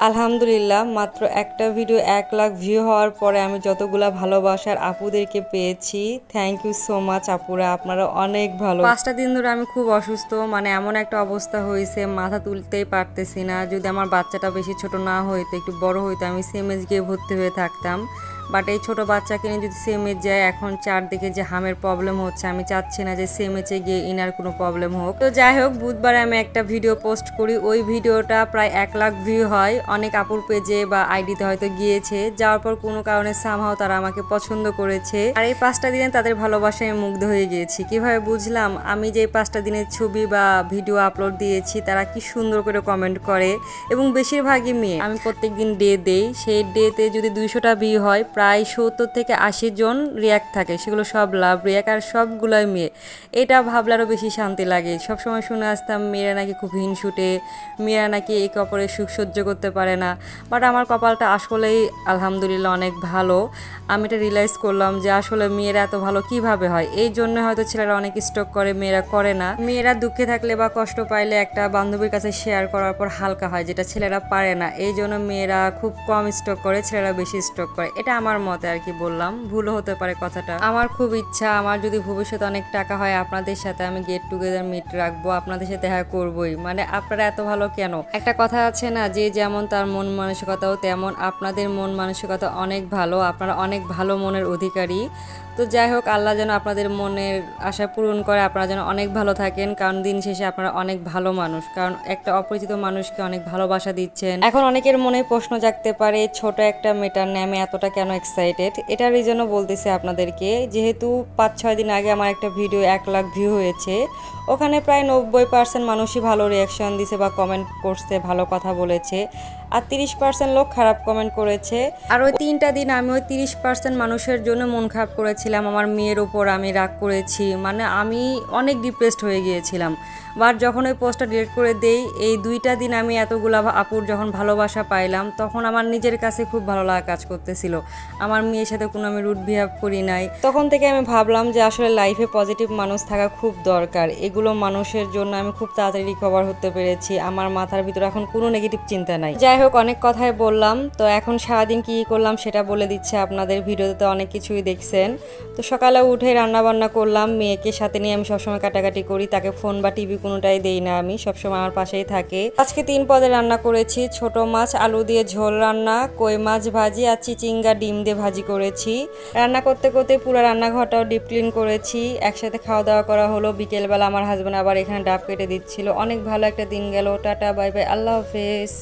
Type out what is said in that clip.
আলহামদুলিল্লাহ মাত্র একটা ভিডিও 1 লাখ ভিউ হওয়ার পরে আমি যতগুলা ভালোবাসার আপুদেরকে পেয়েছি। থ্যাংক ইউ সো মাচ আপুরা, আপনারা অনেক ভালো। 5টা দিন ধরে আমি খুব অসুস্থ, মানে এমন একটা অবস্থা হয়েছে মাথা তুলতেই পারতেছি না। যদি আমার বাচ্চাটা বেশি ছোট না হইতো, একটু বড় হইতো, আমি সিএমএইচ গিয়ে ভর্তি হয়ে থাকতাম। বাট এই ছোটো বাচ্চাকে নিয়ে যদি সিএমএইচ যায়, এখন চারদিকে যে হামের প্রবলেম হচ্ছে, আমি চাচ্ছি না যে সিএমএইচে গিয়ে ইনার কোনো প্রবলেম হোক। তো যাই হোক, বুধবারে আমি একটা ভিডিও পোস্ট করি, ওই ভিডিওটা প্রায় 1 লাখ ভিউ হয়। অনেক আপুর পেজে বা আইডিতে হয়তো গিয়েছে, যাওয়ার পর কোনো কারণে সামহাও তারা আমাকে পছন্দ করেছে। আর এই 5টা দিনে তাদের ভালোবাসায় আমি মুগ্ধ হয়ে গিয়েছি। কিভাবে বুঝলাম? আমি যে 5টা দিনের ছবি বা ভিডিও আপলোড দিয়েছি, তারা কি সুন্দর করে কমেন্ট করে, এবং বেশিরভাগই মেয়ে। আমি প্রত্যেক দিন ডে দেই, সেই ডেতে যদি 200টা ভিউ হয়, প্রায় 70 থেকে 80 জন রিয়াক্ট থাকে, সেগুলো সব লাভ রিয়াক্ট, আর সবগুলোই মেয়ে। এটা ভাবলে আরও বেশি শান্তি লাগে। সবসময় শুনে আসতাম মেয়েরা নাকি খুব হিংসুটে, মেয়েরা নাকি একে অপরের সুখ সহ্য করতে পারে না। বাট আমার কপালটা আসলেই আলহামদুলিল্লাহ অনেক ভালো। আমি এটা রিয়েলাইজ করলাম যে আসলে মেয়েরা এত ভালো কিভাবে হয়। এই জন্য হয়তো ছেলেরা অনেক স্টক করে, মেয়েরা করে না। মেয়েরা দুঃখে থাকলে বা কষ্ট পাইলে একটা বান্ধবীর কাছে শেয়ার করার পর হালকা হয়, যেটা ছেলেরা পারে না। এই জন্য মেয়েরা খুব কম স্টক করে, ছেলেরা বেশি স্টক করে। এটা আমার মতে আর কি, বললাম ভুলও হতে পারে কথাটা। আমার খুব ইচ্ছা, আমার যদি ভবিষ্যতে অনেক টাকা হয়, আপনাদের সাথে আমি গেট টুগেদার মিট রাখবো, আপনাদের সাথে দেখা করবোই। মানে আপনারা এত ভালো কেন? একটা কথা আছে না, যে যেমন তার মন মানসিকতাও তেমন। আপনাদের মন মানসিকতা অনেক ভালো, আপনারা অনেক ভালো মনের অধিকারী। তো যাই হোক, আল্লাহ যেন আপনাদের মনের আশা পূরণ করে, আপনারা যেন অনেক ভালো থাকেন। কারণ দিন শেষে আপনারা অনেক ভালো মানুষ, কারণ একটা অপরিচিত মানুষকে অনেক ভালোবাসা দিচ্ছেন। এখন অনেকের মনে প্রশ্ন জাগতে পারে, ছোট একটা মেটার নিয়ে আমি এতটা কেন এক্সাইটেড? এটার রিজনও বলতেছি আপনাদেরকে। যেহেতু 5-6 দিন আগে আমার একটা ভিডিও 1 লাখ ভিউ হয়েছে, ওখানে প্রায় 90% মানুষই ভালো রিয়াকশন দিছে বা কমেন্ট করছে, ভালো কথা বলেছে, আর 30% লোক খারাপ কমেন্ট করেছে। আর ওই 3টা দিন আমি ওই 30% মানুষের জন্য মন খারাপ করেছিলাম। আমার মেয়ের উপর আমি রাগ করেছি, মানে আমি অনেক ডিপ্রেসড হয়ে গিয়েছিলাম। বাট যখন ওই পোস্টটা ডিলিট করে দেই, এই 2টা দিন আমি এতগুলা আপুর যখন ভালোবাসা পাইলাম, তখন আমার নিজের কাছে খুব ভালো লাগা কাজ করতেছিল। আমার মেয়ের সাথে কোনো আমি রুড বিহেভ করি নাই। তখন থেকে আমি ভাবলাম যে আসলে লাইফে পজিটিভ মানুষ থাকা খুব দরকার। এগুলো মানুষের জন্য আমি খুব তাড়াতাড়ি রিকভার হতে পেরেছি। আমার মাথার ভিতরে এখন কোনো নেগেটিভ চিন্তা নাই। যাই হোক, অনেক কথাই বললাম। তো এখন সারাদিন কী করলাম সেটা বলে দিচ্ছে আপনাদের। ভিডিওতে তো অনেক কিছুই দেখছেন। তো সকালে উঠে রান্না বান্না করলাম, মেয়েকে সাথে নিয়ে আমি সবসময় কাটাকাটি করি, তাকে ফোন বা টিভি কোনোটাই দেই না, আমি সবসময় আমার পাশেই থাকে। আজকে 3 পদে রান্না করেছি। ছোট মাছ আলু দিয়ে ঝোল রান্না, কই মাছ ভাজি, আর চিচিঙ্গা ডিম দিয়ে ভাজি করেছি। রান্না করতে করতে পুরো রান্নাঘরটাও ডিপ ক্লিন করেছি। একসাথে খাওয়া দাওয়া করা হলো। বিকেলবেলা আমার হাজব্যান্ড আবার এখানে ডাব কেটে দিচ্ছিল। অনেক ভালো একটা দিন গেল। টাটা, বাই বাই, আল্লাহ হাফেজ।